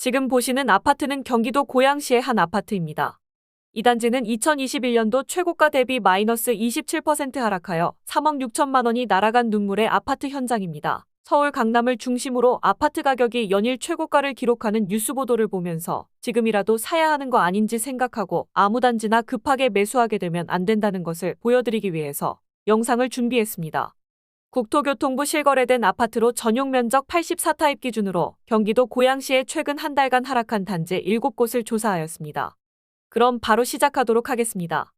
지금 보시는 아파트는 경기도 고양시의 한 아파트입니다. 이 단지는 2021년도 최고가 대비 마이너스 27% 하락하여 3억 6천만 원이 날아간 눈물의 아파트 현장입니다. 서울 강남을 중심으로 아파트 가격이 연일 최고가를 기록하는 뉴스 보도를 보면서 지금이라도 사야 하는 거 아닌지 생각하고 아무 단지나 급하게 매수하게 되면 안 된다는 것을 보여드리기 위해서 영상을 준비했습니다. 국토교통부 실거래된 아파트로 전용 면적 84타입 기준으로 경기도 고양시에 최근 한 달간 하락한 단지 7곳을 조사하였습니다. 그럼 바로 시작하도록 하겠습니다.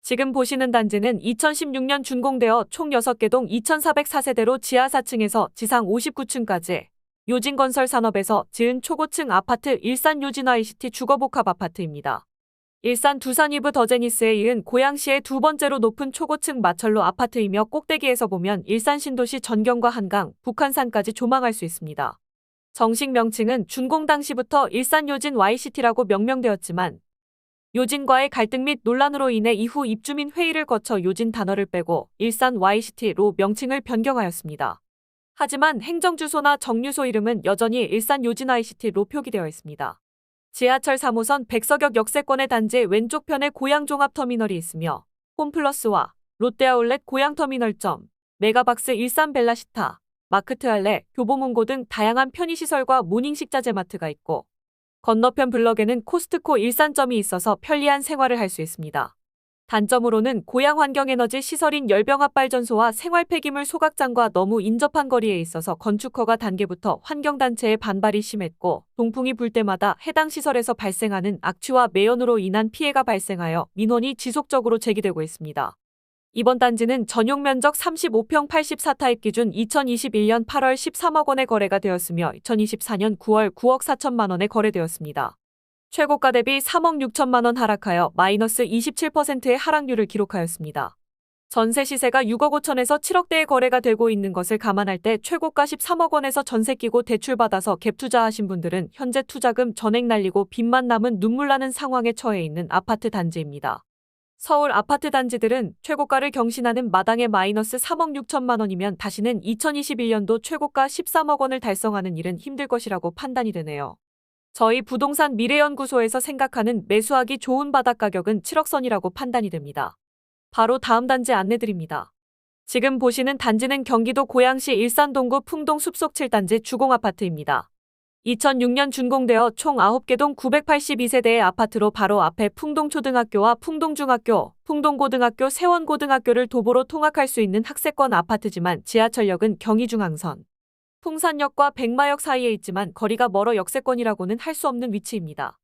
지금 보시는 단지는 2016년 준공되어 총 6개 동 2404세대로 지하 4층에서 지상 59층까지 요진건설 산업에서 지은 초고층 아파트 일산 요진와이시티 주거복합 아파트입니다. 일산 두산이브 더제니스에 이은 고양시의 두 번째로 높은 초고층 마철로 아파트이며 꼭대기에서 보면 일산 신도시 전경과 한강, 북한산까지 조망할 수 있습니다. 정식 명칭은 준공 당시부터 일산 요진 Y시티라고 명명되었지만 요진과의 갈등 및 논란으로 인해 이후 입주민 회의를 거쳐 요진 단어를 빼고 일산 Y시티로 명칭을 변경하였습니다. 하지만 행정주소나 정류소 이름은 여전히 일산 요진 Y시티로 표기되어 있습니다. 지하철 3호선 백석역 역세권의 단지 왼쪽편에 고양종합터미널이 있으며 홈플러스와 롯데아울렛 고양터미널점, 메가박스 일산 벨라시타, 마크트알레, 교보문고 등 다양한 편의시설과 모닝식자재마트가 있고 건너편 블럭에는 코스트코 일산점이 있어서 편리한 생활을 할 수 있습니다. 단점으로는 고양 환경에너지 시설인 열병합발전소와 생활폐기물 소각장과 너무 인접한 거리에 있어서 건축허가 단계부터 환경단체의 반발이 심했고 동풍이 불 때마다 해당 시설에서 발생하는 악취와 매연으로 인한 피해가 발생하여 민원이 지속적으로 제기되고 있습니다. 이번 단지는 전용 면적 35평 84타입 기준 2021년 8월 13억 원에 거래가 되었으며 2024년 9월 9억 4천만 원에 거래되었습니다. 최고가 대비 3억 6천만 원 하락하여 마이너스 27%의 하락률을 기록하였습니다. 전세 시세가 6억 5천에서 7억대의 거래가 되고 있는 것을 감안할 때 최고가 13억 원에서 전세 끼고 대출받아서 갭 투자하신 분들은 현재 투자금 전액 날리고 빚만 남은 눈물 나는 상황에 처해 있는 아파트 단지입니다. 서울 아파트 단지들은 최고가를 경신하는 마당에 마이너스 3억 6천만 원이면 다시는 2021년도 최고가 13억 원을 달성하는 일은 힘들 것이라고 판단이 되네요. 저희 부동산 미래연구소에서 생각하는 매수하기 좋은 바닥 가격은 7억 선이라고 판단이 됩니다. 바로 다음 단지 안내드립니다. 지금 보시는 단지는 경기도 고양시 일산동구 풍동 숲속 7단지 주공아파트입니다. 2006년 준공되어 총 9개 동 982세대의 아파트로 바로 앞에 풍동초등학교와 풍동중학교, 풍동고등학교, 세원고등학교를 도보로 통학할 수 있는 학세권 아파트지만 지하철역은 경의중앙선, 풍산역과 백마역 사이에 있지만 거리가 멀어 역세권이라고는 할 수 없는 위치입니다.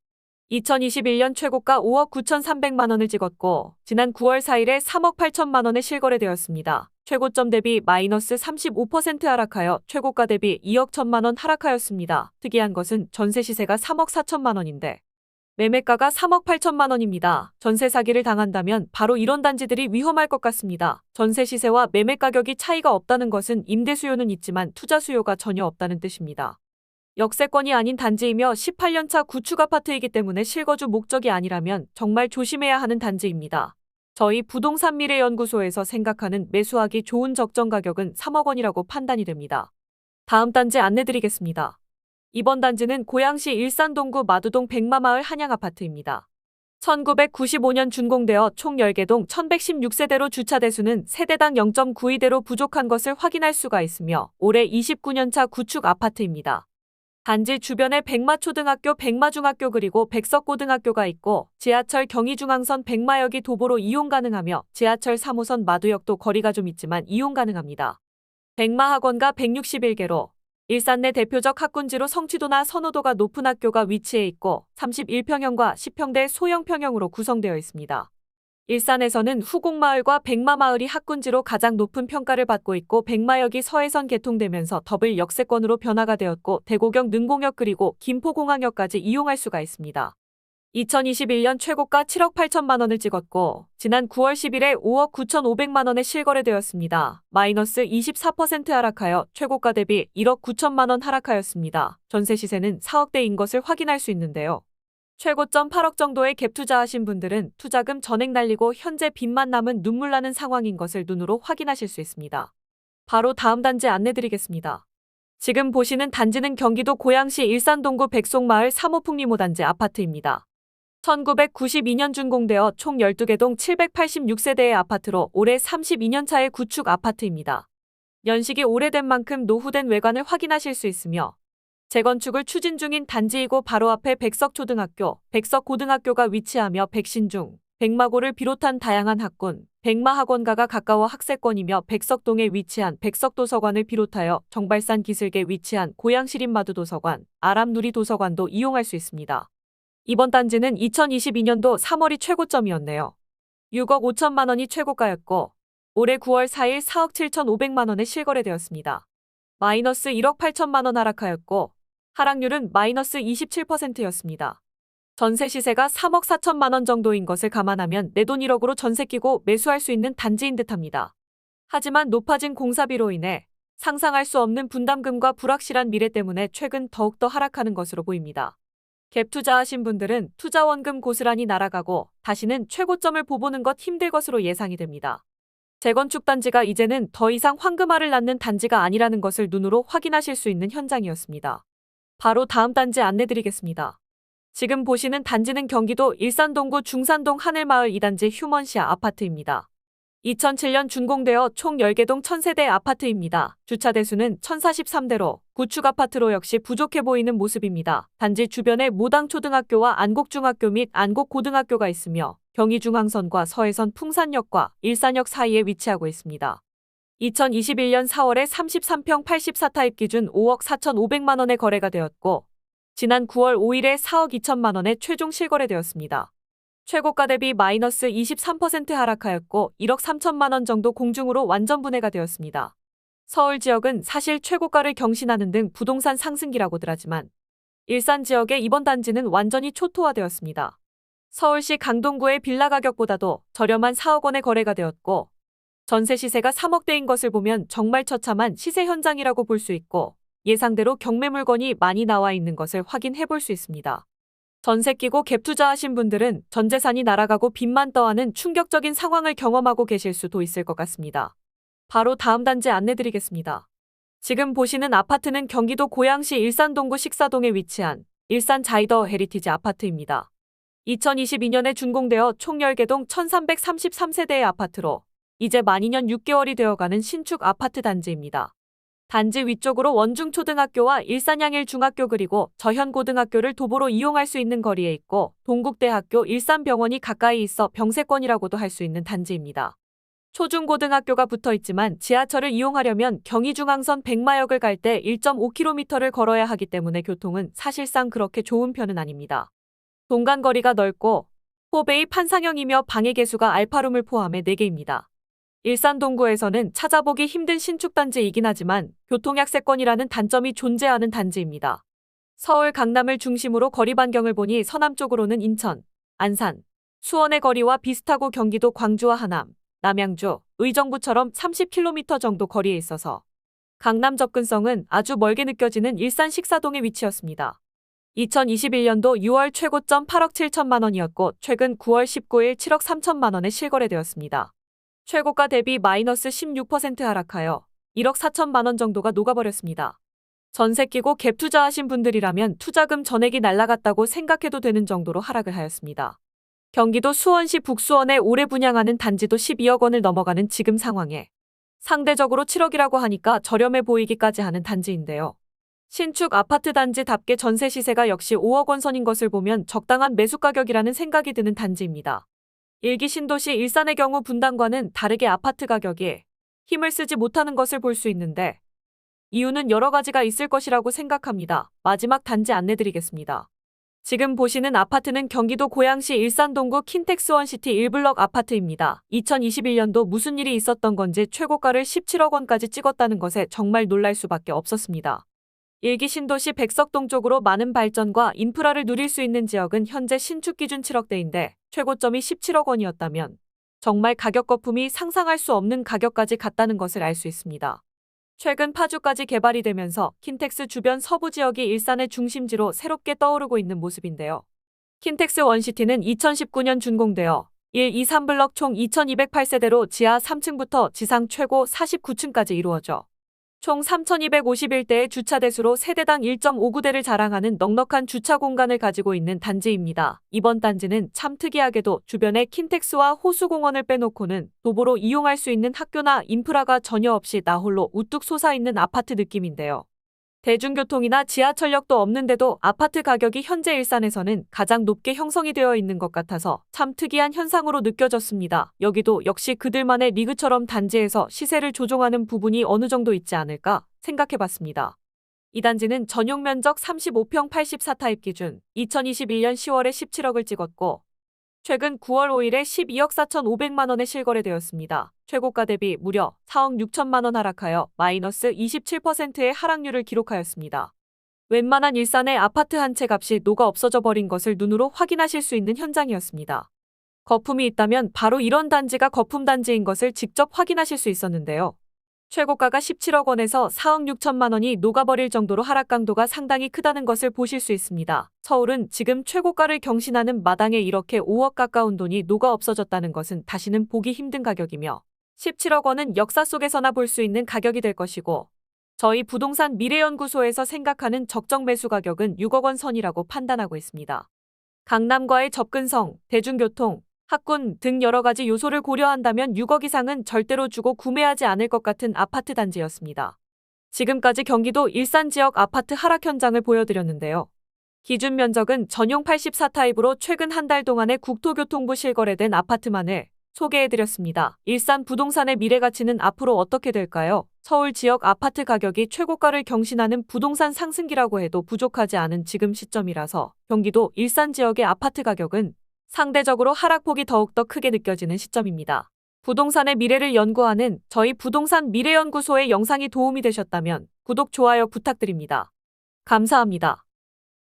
2021년 최고가 5억 9,300만 원을 찍었고 지난 9월 4일에 3억 8천만 원에 실거래되었습니다. 최고점 대비 마이너스 35% 하락하여 최고가 대비 2억 1천만 원 하락하였습니다. 특이한 것은 전세 시세가 3억 4천만 원인데 매매가가 3억 8천만 원입니다. 전세 사기를 당한다면 바로 이런 단지들이 위험할 것 같습니다. 전세 시세와 매매 가격이 차이가 없다는 것은 임대 수요는 있지만 투자 수요가 전혀 없다는 뜻입니다. 역세권이 아닌 단지이며 18년차 구축 아파트이기 때문에 실거주 목적이 아니라면 정말 조심해야 하는 단지입니다. 저희 부동산 미래연구소에서 생각하는 매수하기 좋은 적정 가격은 3억 원이라고 판단이 됩니다. 다음 단지 안내드리겠습니다. 이번 단지는 고양시 일산동구 마두동 백마마을 한양아파트입니다. 1995년 준공되어 총 10개 동 1116세대로 주차 대수는 세대당 0.92대로 부족한 것을 확인할 수가 있으며 올해 29년차 구축 아파트입니다. 단지 주변에 백마초등학교, 백마중학교 그리고 백석고등학교가 있고 지하철 경의중앙선 백마역이 도보로 이용 가능하며 지하철 3호선 마두역도 거리가 좀 있지만 이용 가능합니다. 백마학원가 161개로 일산 내 대표적 학군지로 성취도나 선호도가 높은 학교가 위치해 있고 31평형과 10평대 소형 평형으로 구성되어 있습니다. 일산에서는 후곡마을과 백마마을이 학군지로 가장 높은 평가를 받고 있고 백마역이 서해선 개통되면서 더블 역세권으로 변화가 되었고 대곡역 능곡역 그리고 김포공항역까지 이용할 수가 있습니다. 2021년 최고가 7억 8천만 원을 찍었고 지난 9월 10일에 5억 9,500만 원에 실거래되었습니다. 마이너스 24% 하락하여 최고가 대비 1억 9천만 원 하락하였습니다. 전세 시세는 4억대인 것을 확인할 수 있는데요. 최고점 8억 정도의 갭 투자하신 분들은 투자금 전액 날리고 현재 빚만 남은 눈물 나는 상황인 것을 눈으로 확인하실 수 있습니다. 바로 다음 단지 안내드리겠습니다. 지금 보시는 단지는 경기도 고양시 일산동구 백송마을 3호 풍리모단지 아파트입니다. 1992년 준공되어 총 12개 동 786세대의 아파트로 올해 32년 차의 구축 아파트입니다. 연식이 오래된 만큼 노후된 외관을 확인하실 수 있으며 재건축을 추진 중인 단지이고 바로 앞에 백석초등학교, 백석고등학교가 위치하며 백신중, 백마고를 비롯한 다양한 학군, 백마학원가가 가까워 학세권이며 백석동에 위치한 백석도서관을 비롯하여 정발산 기슭에 위치한 고양시립마두도서관, 아람누리도서관도 이용할 수 있습니다. 이번 단지는 2022년도 3월이 최고점이었네요. 6억 5천만 원이 최고가였고 올해 9월 4일 4억 7천5백만 원에 실거래되었습니다. 마이너스 1억 8천만 원 하락하였고 하락률은 마이너스 27%였습니다. 전세 시세가 3억 4천만 원 정도인 것을 감안하면 내돈 1억으로 전세 끼고 매수할 수 있는 단지인 듯합니다. 하지만 높아진 공사비로 인해 상상할 수 없는 분담금과 불확실한 미래 때문에 최근 더욱더 하락하는 것으로 보입니다. 갭 투자하신 분들은 투자 원금 고스란히 날아가고 다시는 최고점을 보보는 것 힘들 것으로 예상이 됩니다. 재건축 단지가 이제는 더 이상 황금알을 낳는 단지가 아니라는 것을 눈으로 확인하실 수 있는 현장이었습니다. 바로 다음 단지 안내드리겠습니다. 지금 보시는 단지는 경기도 일산동구 중산동 하늘마을 2단지 휴먼시아 아파트입니다. 2007년 준공되어 총 10개 동 1000세대 아파트입니다. 주차 대수는 1043대로 구축 아파트로 역시 부족해 보이는 모습입니다. 단지 주변에 모당초등학교와 안곡중학교 및 안곡고등학교가 있으며 경의중앙선과 서해선 풍산역과 일산역 사이에 위치하고 있습니다. 2021년 4월에 33평 84타입 기준 5억 4천5백만 원에 거래가 되었고 지난 9월 5일에 4억 2천만 원에 최종 실거래되었습니다. 최고가 대비 마이너스 23% 하락하였고 1억 3천만 원 정도 공중으로 완전 분해가 되었습니다. 서울 지역은 사실 최고가를 경신하는 등 부동산 상승기라고들 하지만 일산 지역의 이번 단지는 완전히 초토화되었습니다. 서울시 강동구의 빌라 가격보다도 저렴한 4억 원에 거래가 되었고 전세 시세가 3억대인 것을 보면 정말 처참한 시세 현장이라고 볼 수 있고 예상대로 경매 물건이 많이 나와 있는 것을 확인해 볼 수 있습니다. 전세 끼고 갭 투자하신 분들은 전 재산이 날아가고 빚만 떠하는 충격적인 상황을 경험하고 계실 수도 있을 것 같습니다. 바로 다음 단지 안내드리겠습니다. 지금 보시는 아파트는 경기도 고양시 일산동구 식사동에 위치한 일산 자이더 헤리티지 아파트입니다. 2022년에 준공되어 총 10개 동 1333세대의 아파트로 이제 만 2년 6개월이 되어가는 신축 아파트 단지입니다. 단지 위쪽으로 원중초등학교와 일산양일중학교 그리고 저현고등학교를 도보로 이용할 수 있는 거리에 있고 동국대학교 일산병원이 가까이 있어 병세권이라고도 할 수 있는 단지입니다. 초중고등학교가 붙어 있지만 지하철을 이용하려면 경의중앙선 백마역을 갈 때 1.5km를 걸어야 하기 때문에 교통은 사실상 그렇게 좋은 편은 아닙니다. 동간거리가 넓고 포베이 판상형이며 방의 개수가 알파룸을 포함해 4개입니다. 일산 동구에서는 찾아보기 힘든 신축단지이긴 하지만 교통약세권이라는 단점이 존재하는 단지입니다. 서울 강남을 중심으로 거리 반경을 보니 서남쪽으로는 인천, 안산, 수원의 거리와 비슷하고 경기도 광주와 하남, 남양주, 의정부처럼 30km 정도 거리에 있어서 강남 접근성은 아주 멀게 느껴지는 일산 식사동의 위치였습니다. 2021년도 6월 최고점 8억 7천만 원이었고 최근 9월 19일 7억 3천만 원에 실거래되었습니다. 최고가 대비 마이너스 16% 하락하여 1억 4천만 원 정도가 녹아버렸습니다. 전세 끼고 갭 투자하신 분들이라면 투자금 전액이 날아갔다고 생각해도 되는 정도로 하락을 하였습니다. 경기도 수원시 북수원에 올해 분양하는 단지도 12억 원을 넘어가는 지금 상황에 상대적으로 7억이라고 하니까 저렴해 보이기까지 하는 단지인데요. 신축 아파트 단지답게 전세 시세가 역시 5억 원 선인 것을 보면 적당한 매수 가격이라는 생각이 드는 단지입니다. 일기 신도시 일산의 경우 분당과는 다르게 아파트 가격이 힘을 쓰지 못하는 것을 볼 수 있는데 이유는 여러 가지가 있을 것이라고 생각합니다. 마지막 단지 안내드리겠습니다. 지금 보시는 아파트는 경기도 고양시 일산동구 킨텍스 원시티 1블럭 아파트입니다. 2021년도 무슨 일이 있었던 건지 최고가를 17억 원까지 찍었다는 것에 정말 놀랄 수밖에 없었습니다. 일기 신도시 백석동 쪽으로 많은 발전과 인프라를 누릴 수 있는 지역은 현재 신축 기준 7억대인데 최고점이 17억 원이었다면 정말 가격 거품이 상상할 수 없는 가격까지 갔다는 것을 알 수 있습니다. 최근 파주까지 개발이 되면서 킨텍스 주변 서부 지역이 일산의 중심지로 새롭게 떠오르고 있는 모습인데요. 킨텍스 원시티는 2019년 준공되어 1, 2, 3블럭 총 2208세대로 지하 3층부터 지상 최고 49층까지 이루어져 총 3,251대의 주차 대수로 세대당 1.59대를 자랑하는 넉넉한 주차 공간을 가지고 있는 단지입니다. 이번 단지는 참 특이하게도 주변에 킨텍스와 호수공원을 빼놓고는 도보로 이용할 수 있는 학교나 인프라가 전혀 없이 나홀로 우뚝 솟아있는 아파트 느낌인데요. 대중교통이나 지하철역도 없는데도 아파트 가격이 현재 일산에서는 가장 높게 형성이 되어 있는 것 같아서 참 특이한 현상으로 느껴졌습니다. 여기도 역시 그들만의 리그처럼 단지에서 시세를 조종하는 부분이 어느 정도 있지 않을까 생각해봤습니다. 이 단지는 전용 면적 35평 84타입 기준 2021년 10월에 17억을 찍었고 최근 9월 5일에 12억 4,500만 원에 실거래되었습니다. 최고가 대비 무려 4억 6천만 원 하락하여 마이너스 27%의 하락률을 기록하였습니다. 웬만한 일산의 아파트 한 채 값이 녹아 없어져 버린 것을 눈으로 확인하실 수 있는 현장이었습니다. 거품이 있다면 바로 이런 단지가 거품 단지인 것을 직접 확인하실 수 있었는데요. 최고가가 17억 원에서 4억 6천만 원이 녹아버릴 정도로 하락 강도가 상당히 크다는 것을 보실 수 있습니다. 서울은 지금 최고가를 경신하는 마당에 이렇게 5억 가까운 돈이 녹아 없어졌다는 것은 다시는 보기 힘든 가격이며 17억 원은 역사 속에서나 볼 수 있는 가격이 될 것이고 저희 부동산 미래연구소에서 생각하는 적정 매수 가격은 6억 원 선이라고 판단하고 있습니다. 강남과의 접근성, 대중교통, 학군 등 여러 가지 요소를 고려한다면 6억 이상은 절대로 주고 구매하지 않을 것 같은 아파트 단지였습니다. 지금까지 경기도 일산 지역 아파트 하락 현장을 보여드렸는데요. 기준 면적은 전용 84타입으로 최근 한 달 동안에 국토교통부 실거래된 아파트만을 소개해드렸습니다. 일산 부동산의 미래 가치는 앞으로 어떻게 될까요? 서울 지역 아파트 가격이 최고가를 경신하는 부동산 상승기라고 해도 부족하지 않은 지금 시점이라서 경기도 일산 지역의 아파트 가격은 상대적으로 하락폭이 더욱더 크게 느껴지는 시점입니다. 부동산의 미래를 연구하는 저희 부동산 미래연구소의 영상이 도움이 되셨다면 구독, 좋아요 부탁드립니다. 감사합니다.